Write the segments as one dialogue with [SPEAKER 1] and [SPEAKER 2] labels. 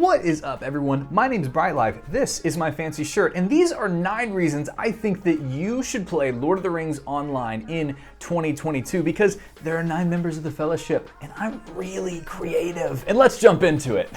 [SPEAKER 1] What is up, everyone? My name is BrightLife. This is my fancy shirt, and these are 9 reasons I think that you should play Lord of the Rings online in 2022 because there are 9 members of the Fellowship, and I'm really creative. And let's jump into it.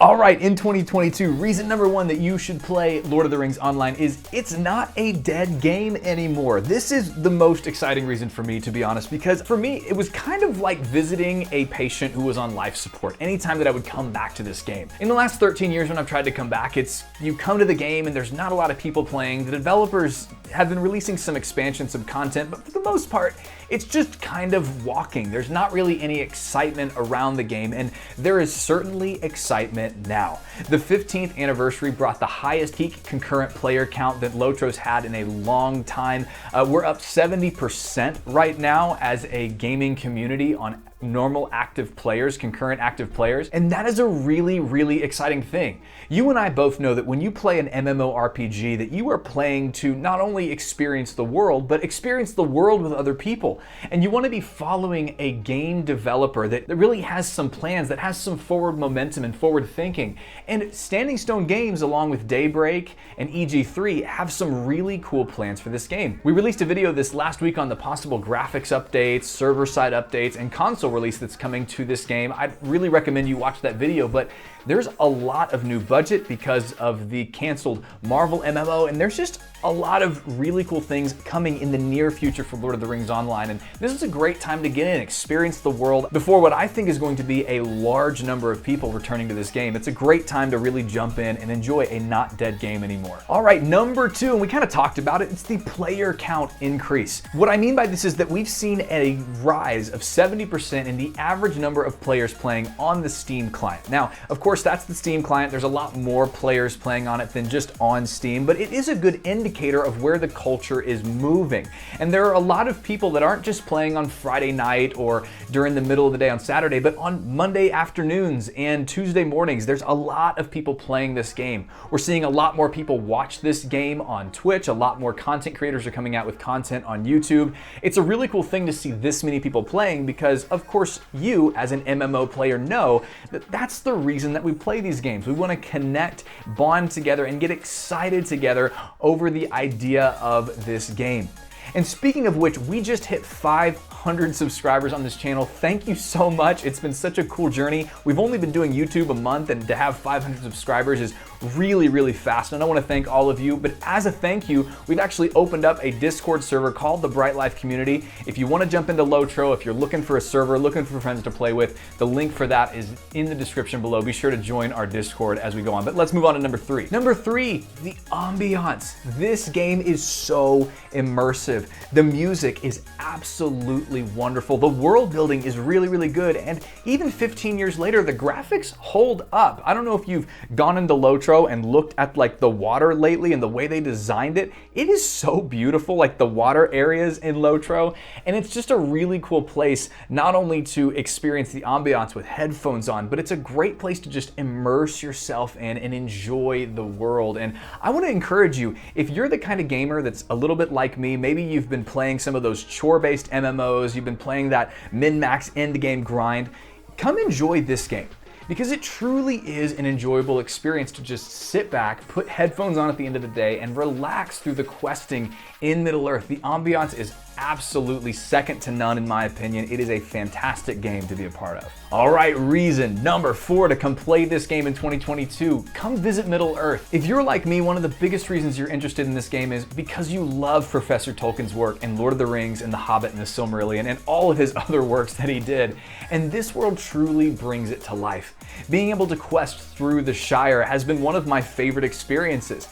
[SPEAKER 1] All right, in 2022, reason number 1 that you should play Lord of the Rings online is it's not a dead game anymore. This is the most exciting reason for me, to be honest, because for me, it was kind of like visiting a patient who was on life support anytime that I would come back to this game. In the last 13 years when I've tried to come back, it's you come to the game and there's not a lot of people playing. The developers have been releasing some expansions, some content, but for the most part, it's just kind of walking. There's not really any excitement around the game, and there is certainly excitement now. The 15th anniversary brought the highest peak concurrent player count that LOTRO's had in a long time. We're up 70% right now as a gaming community on normal active players, concurrent active players, and that is a really, really exciting thing. You and I both know that when you play an MMORPG that you are playing to not only experience the world, but experience the world with other people. And you want to be following a game developer that really has some plans, that has some forward momentum and forward thinking. And Standing Stone Games, along with Daybreak and EG3, have some really cool plans for this game. We released a video this last week on the possible graphics updates, server-side updates, and console release that's coming to this game. I'd really recommend you watch that video, but there's a lot of new budget because of the canceled Marvel MMO, and there's just a lot of really cool things coming in the near future for Lord of the Rings Online, and this is a great time to get in and experience the world before what I think is going to be a large number of people returning to this game. It's a great time to really jump in and enjoy a not dead game anymore. All right, number 2, and we kind of talked about it, it's the player count increase. What I mean by this is that we've seen a rise of 70% in the average number of players playing on the Steam client. Now, of course, that's the Steam client. There's a lot more players playing on it than just on Steam, but it is a good indicator of where the culture is moving. And there are a lot of people that aren't just playing on Friday night or during the middle of the day on Saturday, but on Monday afternoons and Tuesday mornings. There's a lot of people playing this game. We're seeing a lot more people watch this game on Twitch. A lot more content creators are coming out with content on YouTube. It's a really cool thing to see this many people playing because, of course, you as an MMO player know that that's the reason that we play these games. We want to connect, bond together, and get excited together over the idea of this game. And speaking of which, we just hit 500 subscribers on this channel. Thank you so much. It's been such a cool journey. We've only been doing YouTube a month, and to have 500 subscribers is really, really fast. And I want to thank all of you. But as a thank you, we've actually opened up a Discord server called the BrightLife Community. If you want to jump into LOTRO, if you're looking for a server, looking for friends to play with, the link for that is in the description below. Be sure to join our Discord as we go on. But let's move on to number 3. Number 3, the ambiance. This game is so immersive. The music is absolutely wonderful. The world building is really, really good. And even 15 years later, the graphics hold up. I don't know if you've gone into LOTRO and looked at like the water lately and the way they designed it. It is so beautiful, like the water areas in LOTRO. And it's just a really cool place, not only to experience the ambiance with headphones on, but it's a great place to just immerse yourself in and enjoy the world. And I want to encourage you, if you're the kind of gamer that's a little bit like me, maybe you've been playing some of those chore-based MMOs, you've been playing that min-max end-game grind, come enjoy this game. Because it truly is an enjoyable experience to just sit back, put headphones on at the end of the day, and relax through the questing in Middle-earth. The ambiance is absolutely second to none in my opinion. It is a fantastic game to be a part of. All right, reason number 4 to come play this game in 2022. Come visit Middle-earth. If you're like me, one of the biggest reasons you're interested in this game is because you love Professor Tolkien's work in Lord of the Rings and The Hobbit and The Silmarillion and all of his other works that he did. And this world truly brings it to life. Being able to quest through the Shire has been one of my favorite experiences.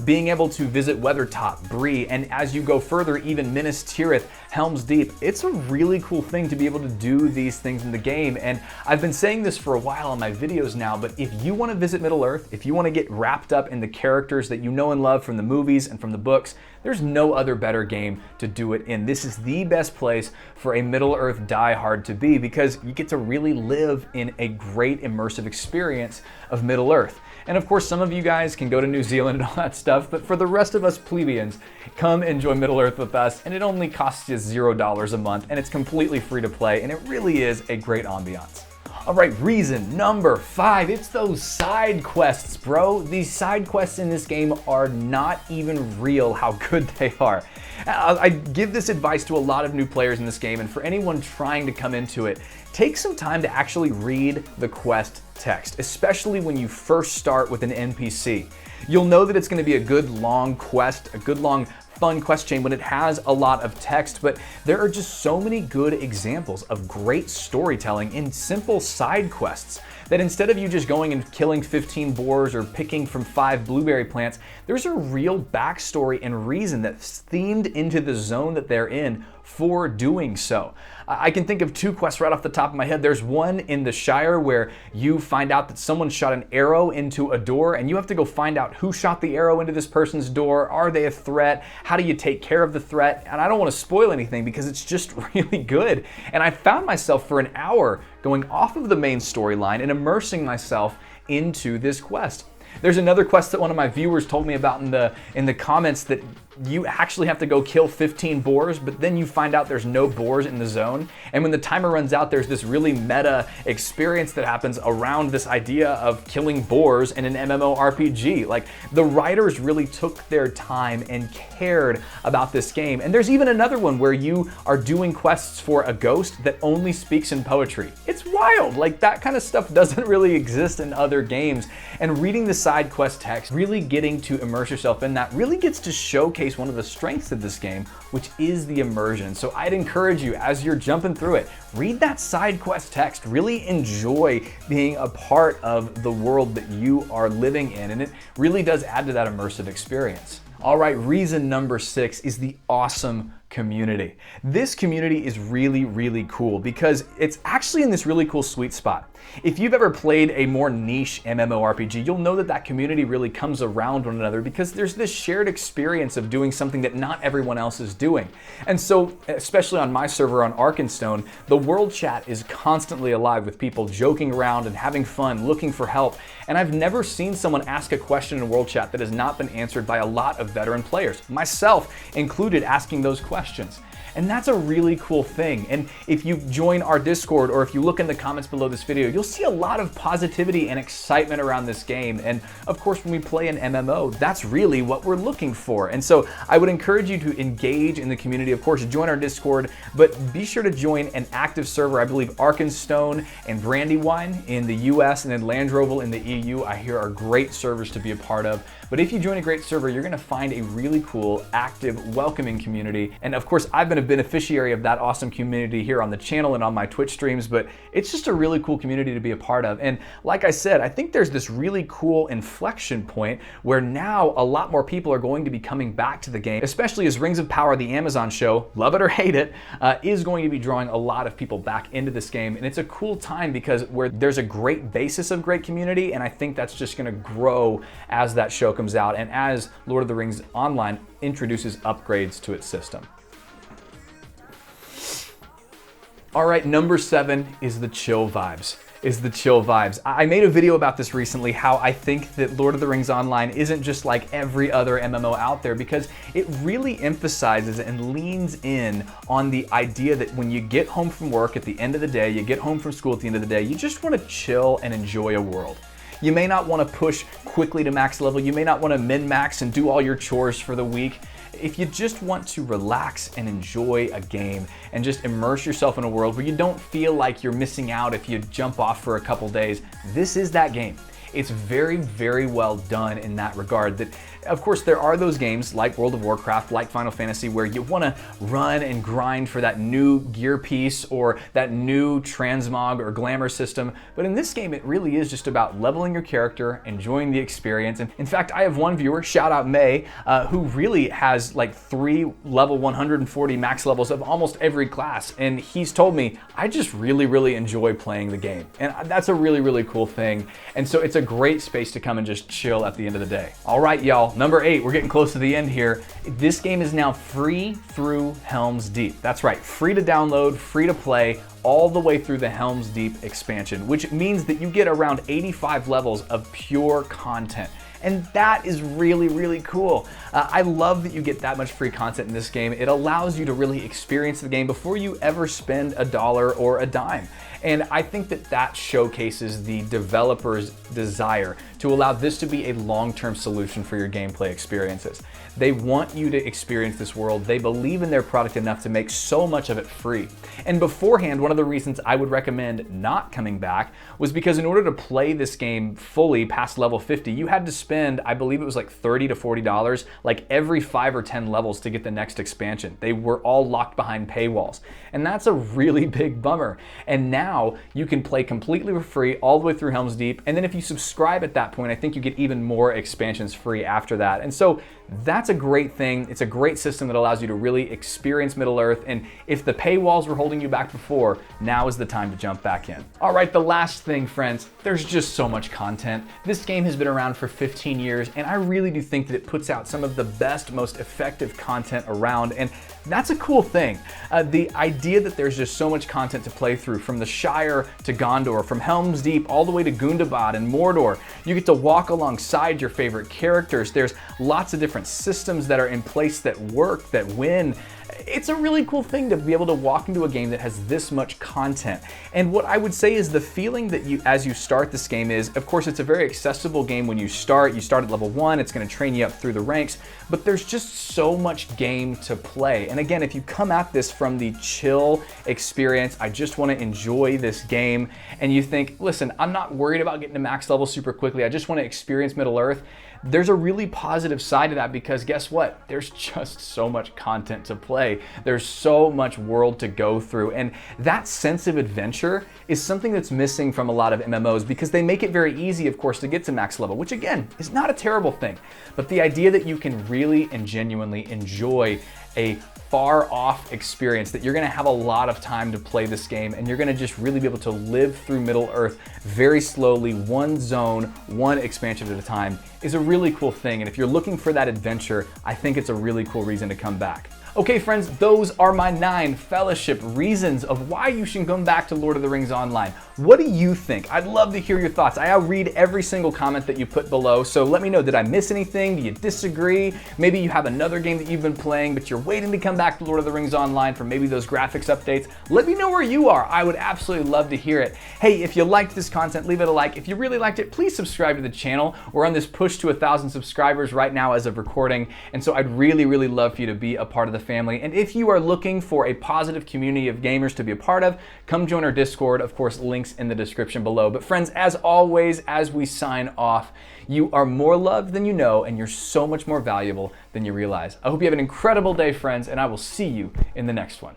[SPEAKER 1] Being able to visit Weathertop, Bree, and as you go further, even Minas Tirith, Helm's Deep. It's a really cool thing to be able to do these things in the game, and I've been saying this for a while on my videos now, but if you want to visit Middle-earth, if you want to get wrapped up in the characters that you know and love from the movies and from the books, there's no other better game to do it in. This is the best place for a Middle-earth diehard to be because you get to really live in a great immersive experience of Middle-earth. And of course, some of you guys can go to New Zealand and all that stuff, but for the rest of us plebeians, come enjoy Middle-earth with us, and it only costs you $0 a month, and it's completely free to play, and it really is a great ambiance. All right, reason number 5, it's those side quests, bro. These side quests in this game are not even real how good they are. I give this advice to a lot of new players in this game, and for anyone trying to come into it, take some time to actually read the quest text, especially when you first start with an NPC. You'll know that it's going to be a good long quest, a good long fun quest chain when it has a lot of text, but there are just so many good examples of great storytelling in simple side quests that instead of you just going and killing 15 boars or picking from 5 blueberry plants, there's a real backstory and reason that's themed into the zone that they're in for doing so. I can think of 2 quests right off the top of my head. There's one in the Shire where you find out that someone shot an arrow into a door, and you have to go find out who shot the arrow into this person's door. Are they a threat? How do you take care of the threat? And I don't want to spoil anything because it's just really good. And I found myself for an hour going off of the main storyline and immersing myself into this quest. There's another quest that one of my viewers told me about in the comments that you actually have to go kill 15 boars, but then you find out there's no boars in the zone. And when the timer runs out, there's this really meta experience that happens around this idea of killing boars in an MMORPG. Like, the writers really took their time and cared about this game. And there's even another one where you are doing quests for a ghost that only speaks in poetry. It's wild. Like, that kind of stuff doesn't really exist in other games. And reading the side quest text, really getting to immerse yourself in that, really gets to showcase one of the strengths of this game, which is the immersion. So I'd encourage you, as you're jumping through it, read that side quest text, really enjoy being a part of the world that you are living in, and it really does add to that immersive experience. All right, reason number 6 is the awesome community. This community is really, really cool because it's actually in this really cool sweet spot. If you've ever played a more niche MMORPG, you'll know that that community really comes around one another because there's this shared experience of doing something that not everyone else is doing. And so, especially on my server on Arkenstone, the world chat is constantly alive with people joking around and having fun, looking for help. And I've never seen someone ask a question in world chat that has not been answered by a lot of veteran players, myself included, asking those questions. And that's a really cool thing. And if you join our Discord or if you look in the comments below this video, you'll see a lot of positivity and excitement around this game. And of course, when we play an MMO, that's really what we're looking for. And so I would encourage you to engage in the community. Of course, join our Discord, but be sure to join an active server. I believe Arkenstone and Brandywine in the US and then Landroval in the EU, I hear, are great servers to be a part of. But if you join a great server, you're gonna find a really cool, active, welcoming community. And of course, I've been a beneficiary of that awesome community here on the channel and on my Twitch streams, but it's just a really cool community to be a part of. And like I said, I think there's this really cool inflection point where now a lot more people are going to be coming back to the game, especially as Rings of Power, the Amazon show, love it or hate it, is going to be drawing a lot of people back into this game. And it's a cool time because where there's a great basis of great community, and I think that's just gonna grow as that show comes out and as Lord of the Rings Online introduces upgrades to its system. All right, number 7 is the chill vibes. I made a video about this recently, how I think that Lord of the Rings Online isn't just like every other MMO out there, because it really emphasizes and leans in on the idea that when you get home from work at the end of the day, you get home from school at the end of the day, you just want to chill and enjoy a world. You may not want to push quickly to max level. You may not want to min-max and do all your chores for the week. If you just want to relax and enjoy a game and just immerse yourself in a world where you don't feel like you're missing out if you jump off for a couple days, this is that game. It's very, very well done in that regard. That, of course, there are those games like World of Warcraft, like Final Fantasy, where you want to run and grind for that new gear piece or that new transmog or glamour system. But in this game, it really is just about leveling your character, enjoying the experience. And in fact, I have one viewer, shout out May, who really has like 3 level 140 max levels of almost every class. And he's told me, I just really, really enjoy playing the game. And that's a really, really cool thing. And so it's a great space to come and just chill at the end of the day. All right, y'all, number 8, we're getting close to the end here. This game is now free through Helm's Deep. That's right, free to download, free to play, all the way through the Helm's Deep expansion, which means that you get around 85 levels of pure content. And that is really, really cool. I love that you get that much free content in this game. It allows you to really experience the game before you ever spend $1 or a dime. And I think that that showcases the developer's desire to allow this to be a long-term solution for your gameplay experiences. They want you to experience this world. They believe in their product enough to make so much of it free. And beforehand, one of the reasons I would recommend not coming back was because in order to play this game fully past level 50, you had to spend, I believe it was like $30 to $40, like every 5 or 10 levels to get the next expansion. They were all locked behind paywalls. And that's a really big bummer. And now you can play completely for free all the way through Helm's Deep. And then if you subscribe at that point, I think you get even more expansions free after that. And so that's a great thing. It's a great system that allows you to really experience Middle-earth. And if the paywalls were holding you back before, now is the time to jump back in. All right, the last thing, friends, there's just so much content. This game has been around for 15 years, and I really do think that it puts out some of the best, most effective content around. And that's a cool thing. The idea that there's just so much content to play through, from the Shire to Gondor, from Helm's Deep all the way to Gundabad and Mordor. You get to walk alongside your favorite characters. There's lots of different systems that are in place that work, that win. It's a really cool thing to be able to walk into a game that has this much content. And what I would say is the feeling that as you start this game is, of course, it's a very accessible game when you start. You start at level 1, it's going to train you up through the ranks, but there's just so much game to play. And again, if you come at this from the chill experience, I just want to enjoy this game, and you think, listen, I'm not worried about getting to max level super quickly, I just want to experience Middle-earth, there's a really positive side to that, because guess what? There's just so much content to play. There's so much world to go through. And that sense of adventure is something that's missing from a lot of MMOs, because they make it very easy, of course, to get to max level, which again, is not a terrible thing. But the idea that you can really and genuinely enjoy a far off experience, that you're gonna have a lot of time to play this game, and you're gonna just really be able to live through Middle-earth very slowly, one zone, one expansion at a time, is a really cool thing. And if you're looking for that adventure, I think it's a really cool reason to come back. Okay, friends, those are my 9 Fellowship reasons of why you should come back to Lord of the Rings Online. What do you think? I'd love to hear your thoughts. I read every single comment that you put below, so let me know, did I miss anything? Do you disagree? Maybe you have another game that you've been playing, but you're waiting to come back to Lord of the Rings Online for maybe those graphics updates. Let me know where you are. I would absolutely love to hear it. Hey, if you liked this content, leave it a like. If you really liked it, please subscribe to the channel. We're on this push to 1,000 subscribers right now as of recording, and so I'd really, really love for you to be a part of the family. And if you are looking for a positive community of gamers to be a part of, come join our Discord. Of course, links in the description below. But friends, as always, as we sign off, you are more loved than you know, and you're so much more valuable than you realize. I hope you have an incredible day, friends, and I will see you in the next one.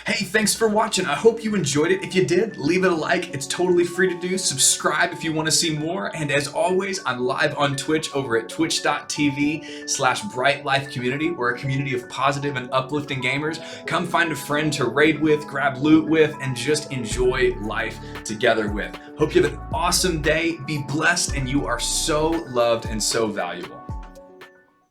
[SPEAKER 2] Hey, thanks for watching. I hope you enjoyed it. If you did, leave it a like. It's totally free to do. Subscribe if you want to see more. And as always, I'm live on Twitch over at twitch.tv/BrightLifeCommunity. We're a community of positive and uplifting gamers. Come find a friend to raid with, grab loot with, and just enjoy life together with. Hope you have an awesome day. Be blessed, and you are so loved and so valuable.